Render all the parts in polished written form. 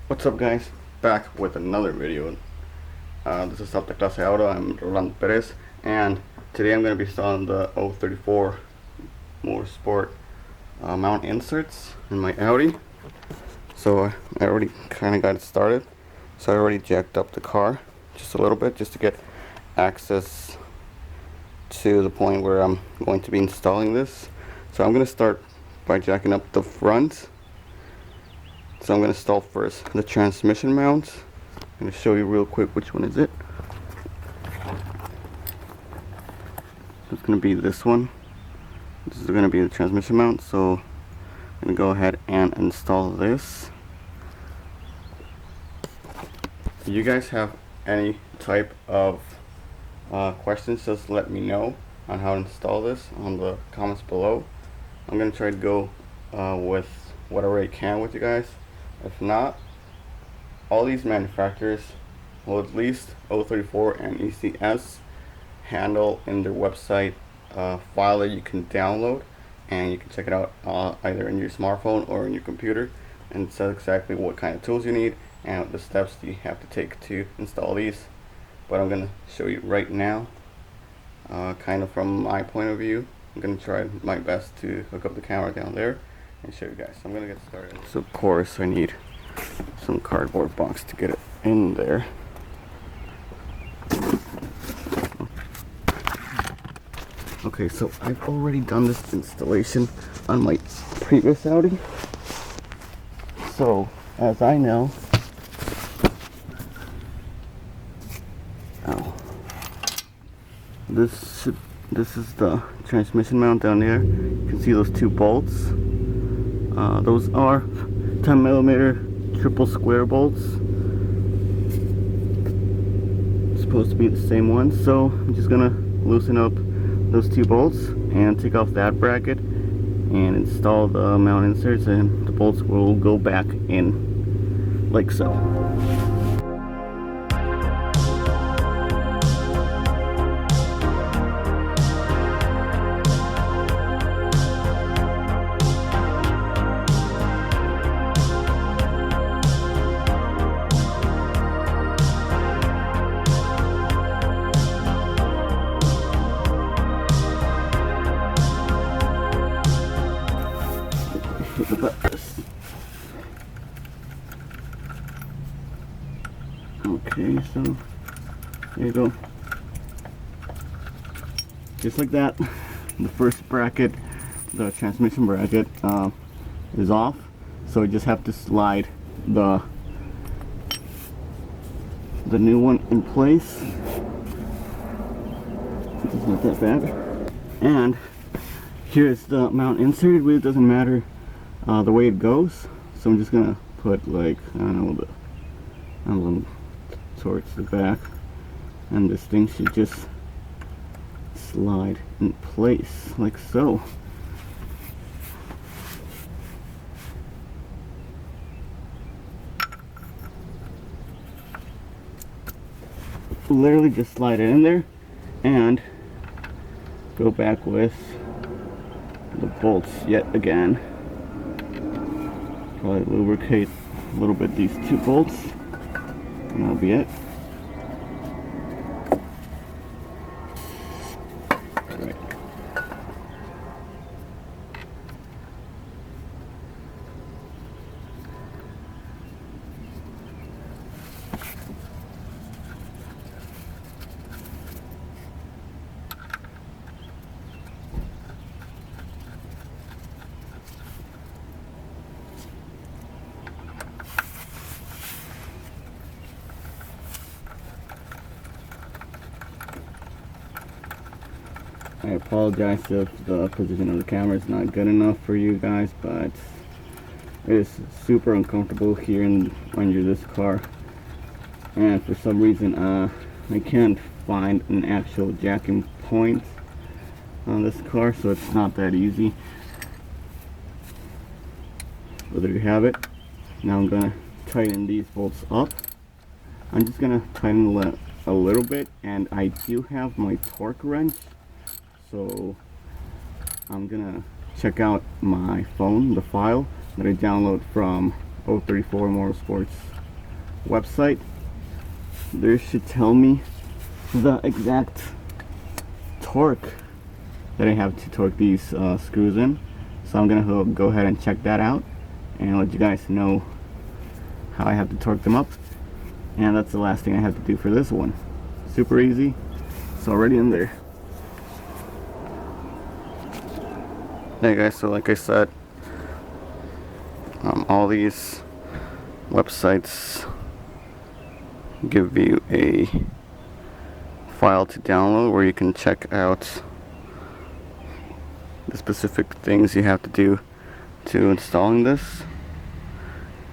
What's up, guys? Back with another video. This is Up the Clase Auto. I'm Rolando Perez, and today I'm going to be installing the 034 motorsport mount inserts in my Audi. So I already kind of got it started. So I already jacked up the car just a little bit just to get access to the point where I'm going to be installing this. So I'm going to start by jacking up the front. So I'm going to install first the transmission mount. I'm going to show you real quick which one is it. It's going to be this one. This is going to be the transmission mount. So I'm going to go ahead and install this. If you guys have any type of questions, just let me know on how to install this on the comments below. I'm going to try to go with whatever I can with you guys. If not, all these manufacturers, well, at least 034 and ECS, handle in their website file that you can download, and you can check it out either in your smartphone or in your computer, and it says exactly what kind of tools you need and the steps that you have to take to install these. But I'm going to show you right now, kind of from my point of view. I'm going to try my best to hook up the camera down there and show you guys. So I'm going to get started. So of course I need some cardboard box to get it in there. Okay, so I've already done this installation on my previous Audi. So as I know, this is the transmission mount down there. You can see those two bolts. Those are 10mm triple square bolts. It's supposed to be the same one. So I'm just gonna loosen up those two bolts and take off that bracket and install the mount inserts, and the bolts will go back in like so. Okay, so there you go. Just like that, the first bracket, the transmission bracket, is off. So you just have to slide the new one in place. It's not that bad. And here's the mount insert. It really doesn't matter the way it goes. So I'm just gonna put, like, I don't know, the emblem towards the back, and this thing should just slide in place like so. Literally just slide it in there and go back with the bolts yet again. Probably lubricate a little bit these two bolts, and that'll be it. Right. I apologize if the position of the camera is not good enough for you guys, but it is super uncomfortable here under this car, and for some reason I can't find an actual jacking point on this car, so it's not that easy. But there you have it. Now I'm gonna tighten these bolts up. I'm just gonna tighten a little bit, and I do have my torque wrench. So I'm gonna check out my phone, the file that I download from 034 Motorsports website, there should tell me the exact torque that I have to torque these screws in. So I'm gonna go ahead and check that out and let you guys know how I have to torque them up. And that's the last thing I have to do for this one. Super easy. It's already in there. Hey guys, so like I said, all these websites give you a file to download where you can check out the specific things you have to do to installing this.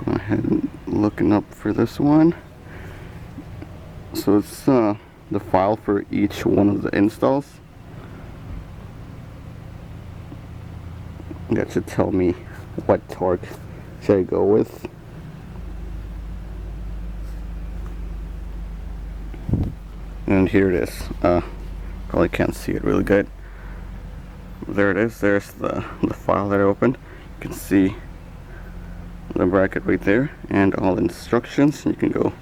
Go ahead and looking up for this one. So it's the file for each one of the installs. That should tell me what torque should I go with. And here it is. Probably can't see it really good. There it is. There's the file that I opened. You can see the bracket right there and all the instructions. You can go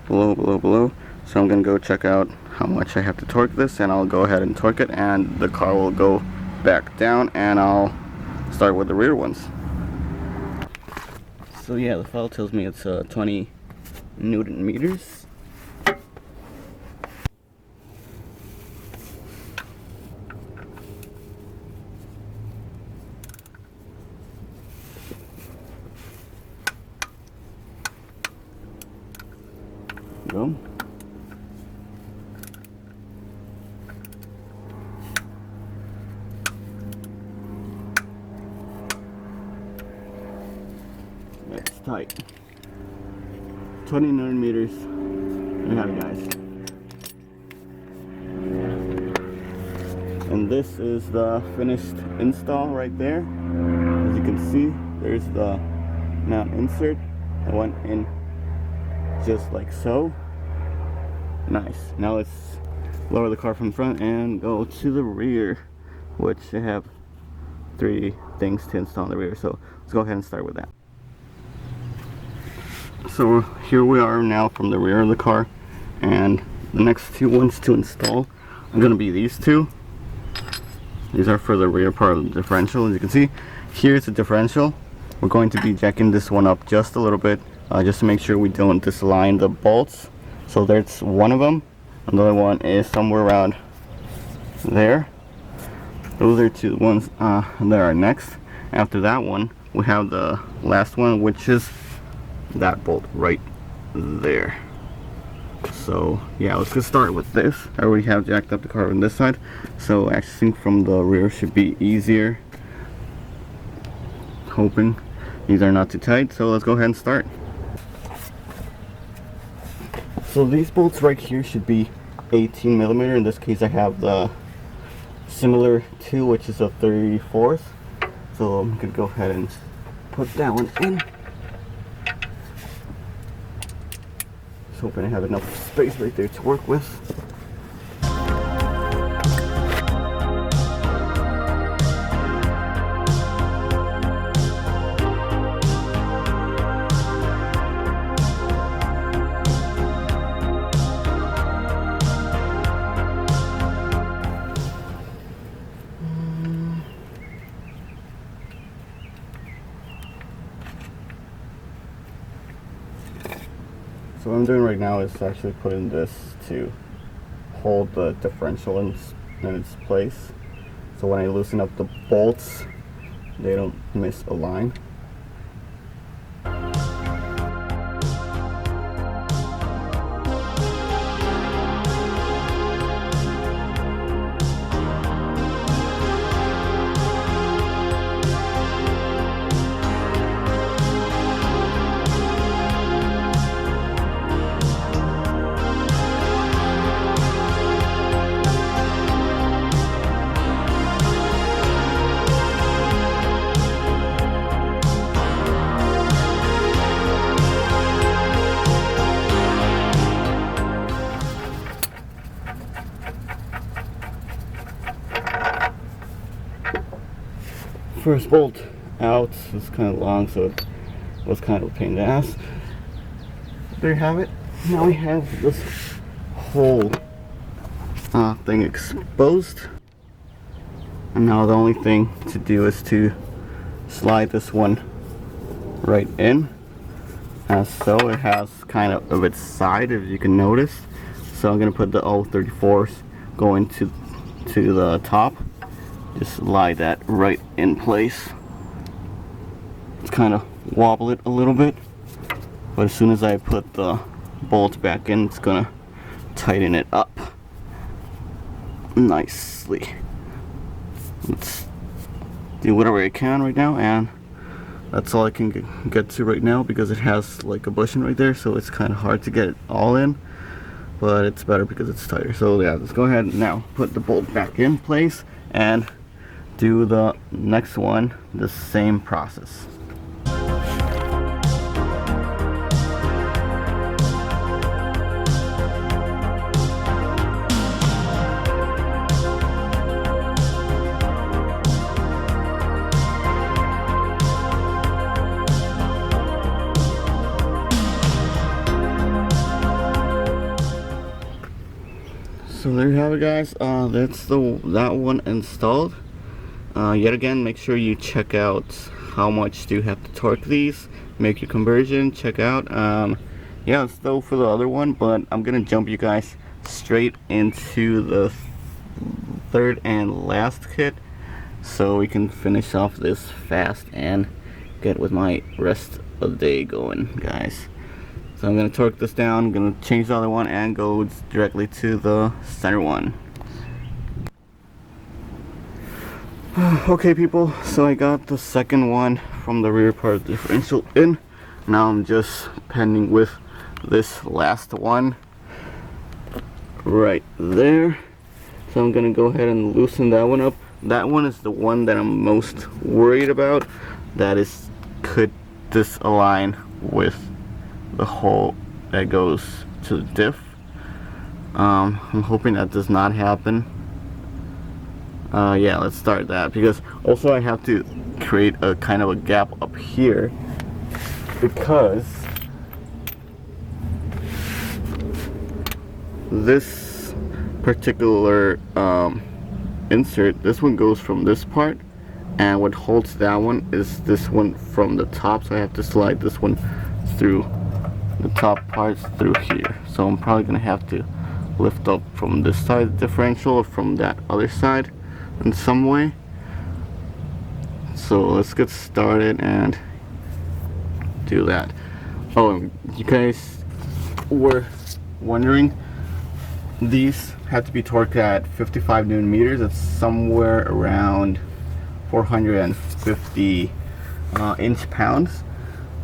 below. So I'm gonna go check out how much I have to torque this, and I'll go ahead and torque it, and the car will go back down, and I'll start with the rear ones. So yeah, the file tells me it's 20 Newton meters. Go. That's tight. 20 Newton meters. There you have it, guys. And this is the finished install right there. As you can see, there's the mount insert that went in just like so. Nice. Now let's lower the car from the front and go to the rear, which I have 3 things to install in the rear. So let's go ahead and start with that. So here we are now from the rear of the car, and the next 2 ones to install are going to be these 2. These are for the rear part of the differential. As you can see, here's the differential. We're going to be jacking this one up just a little bit, just to make sure we don't disalign the bolts. So there's one of them. Another one is somewhere around there. Those are 2 ones that are next. After that one, we have the last one, which is that bolt right there. So yeah, let's get started with this. I already have jacked up the car on this side, so accessing from the rear should be easier. Hoping these are not too tight, so let's go ahead and start. So these bolts right here should be 18 millimeter. In this case, I have the similar to, which is a 34th. So I'm gonna go ahead and put that one in. Just hoping I have enough space right there to work with. So what I'm doing right now is actually putting this to hold the differential in its place. So when I loosen up the bolts, they don't misalign. First bolt out. It's kind of long, so it was kind of a pain in the ass. There you have it. Now we have this whole thing exposed, and now the only thing to do is to slide this one right in, as so. It has kind of its side, if you can notice. So I'm gonna put the 034s going to the top. Just slide that right in place. It's kind of wobble it a little bit, but as soon as I put the bolt back in, it's gonna tighten it up nicely. Let's do whatever I can right now, and that's all I can get to right now because it has like a bushing right there, so it's kind of hard to get it all in, but it's better because it's tighter. So yeah, let's go ahead and now put the bolt back in place and do the next one the same process. So there you have it, guys. That's that one installed. Yet again, make sure you check out how much do you have to torque these, make your conversion, check out. Yeah, let's go for the other one, but I'm gonna jump you guys straight into the third and last kit so we can finish off this fast and get with my rest of the day going, guys. So I'm going to torque this down, I'm going to change the other one and go directly to the center one. Okay people, so I got the second one from the rear part of the differential in. Now I'm just pending with this last one right there. So I'm going to go ahead and loosen that one up. That one is the one that I'm most worried about. That is, could disalign with the hole that goes to the diff. I'm hoping that does not happen. Yeah, let's start that, because also I have to create a kind of a gap up here, because this particular insert, this one goes from this part, and what holds that one is this one from the top, so I have to slide this one through the top parts through here. So I'm probably gonna have to lift up from this side of the differential or from that other side in some way. So let's get started and do that. Oh, you guys were wondering, these had to be torqued at 55 Newton meters. It's somewhere around 450 inch-pounds,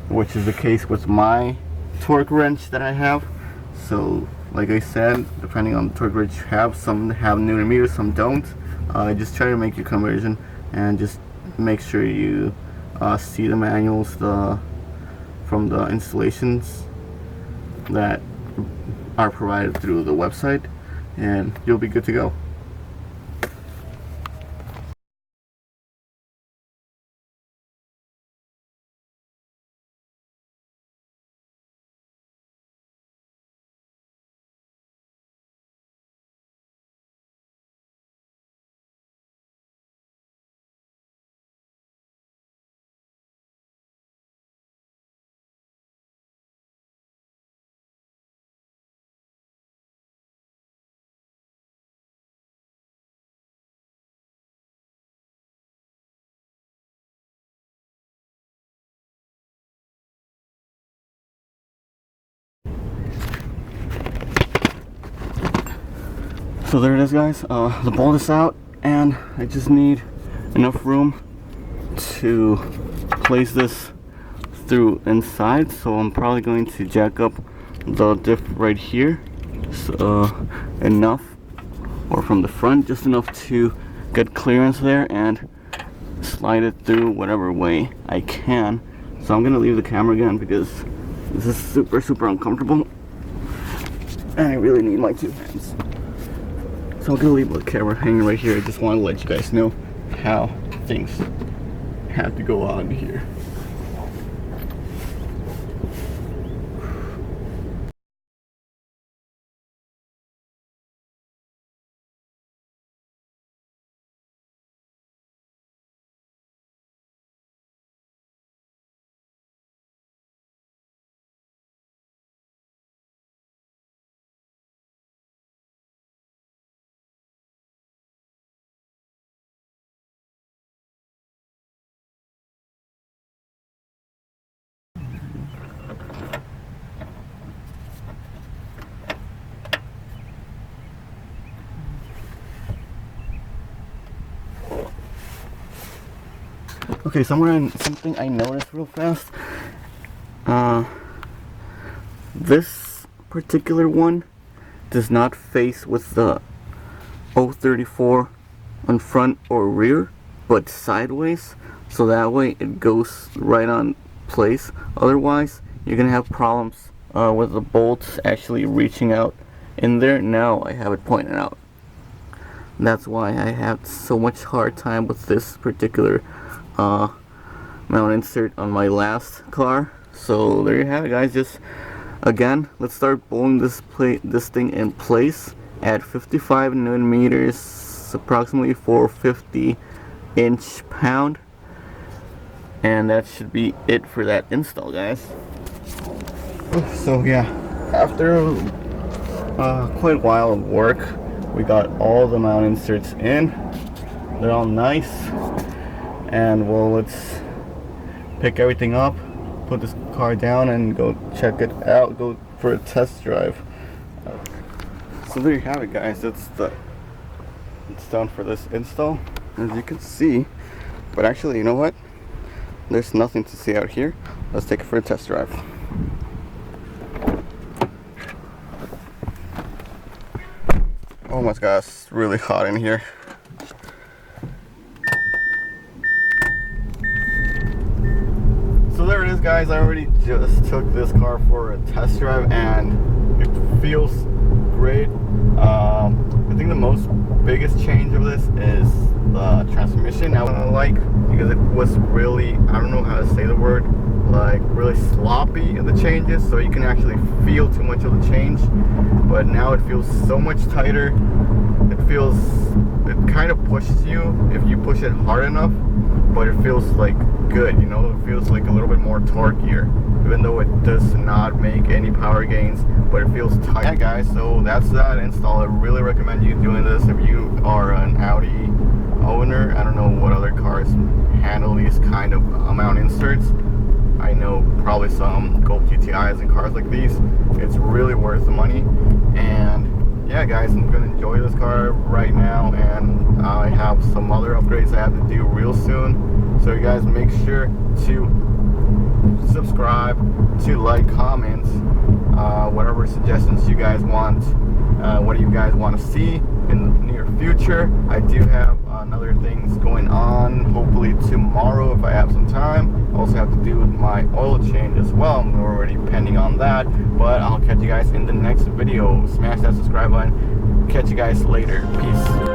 which is the case with my torque wrench that I have. So like I said, depending on the torque wrench you have, some have Newton meters, some don't. Just try to make your conversion and just make sure you see the manuals from the installations that are provided through the website, and you'll be good to go. So there it is, guys. The bolt is out, and I just need enough room to place this through inside. So I'm probably going to jack up the diff right here, so enough, or from the front, just enough to get clearance there and slide it through whatever way I can. So I'm gonna leave the camera again because this is super uncomfortable, and I really need my two hands. So I'm gonna leave the camera hanging right here. I just want to let you guys know how things have to go on here. Okay, something I noticed real fast. This particular one does not face with the 034 on front or rear, but sideways, so that way it goes right on place. Otherwise, you're gonna have problems with the bolts actually reaching out in there. Now I have it pointed out. That's why I have so much hard time with this particular mount insert on my last car. So there you have it, guys. Just again, let's start bolting this thing in place at 55 Newton meters, approximately 450 inch-pound, and that should be it for that install, guys. So yeah, after quite a while of work, we got all the mount inserts in. They're all nice, and well, let's pick everything up, put this car down, and go check it out, go for a test drive. So there you have it, guys. It's done for this install, as you can see. But actually, you know what? There's nothing to see out here. Let's take it for a test drive. Oh my gosh, it's really hot in here. So there it is, guys. I already just took this car for a test drive, and it feels great. I think the most biggest change of this is the transmission. I don't like, because it was really, I don't know how to say the word, like really sloppy in the changes, so you can actually feel too much of the change. But now it feels so much tighter. It kind of pushes you if you push it hard enough, but it feels like good, you know. It feels like a little bit more torqueier, even though it does not make any power gains, but it feels tight. Yeah, guys, so that's that install. I really recommend you doing this if you are an Audi owner. I don't know what other cars handle these kind of mount inserts. I know probably some Gold GTIs and cars like these. It's really worth the money. And yeah, guys, I'm gonna enjoy this car right now, and I have some other upgrades I have to do real soon. So you guys make sure to subscribe, to like, comment, whatever suggestions you guys want. What do you guys want to see in the near future? I do have other things going on, hopefully tomorrow if I have some time. I also have to do my oil change as well. I'm already pending on that, but I'll catch you guys in the next video. Smash that subscribe button. Catch you guys later. Peace.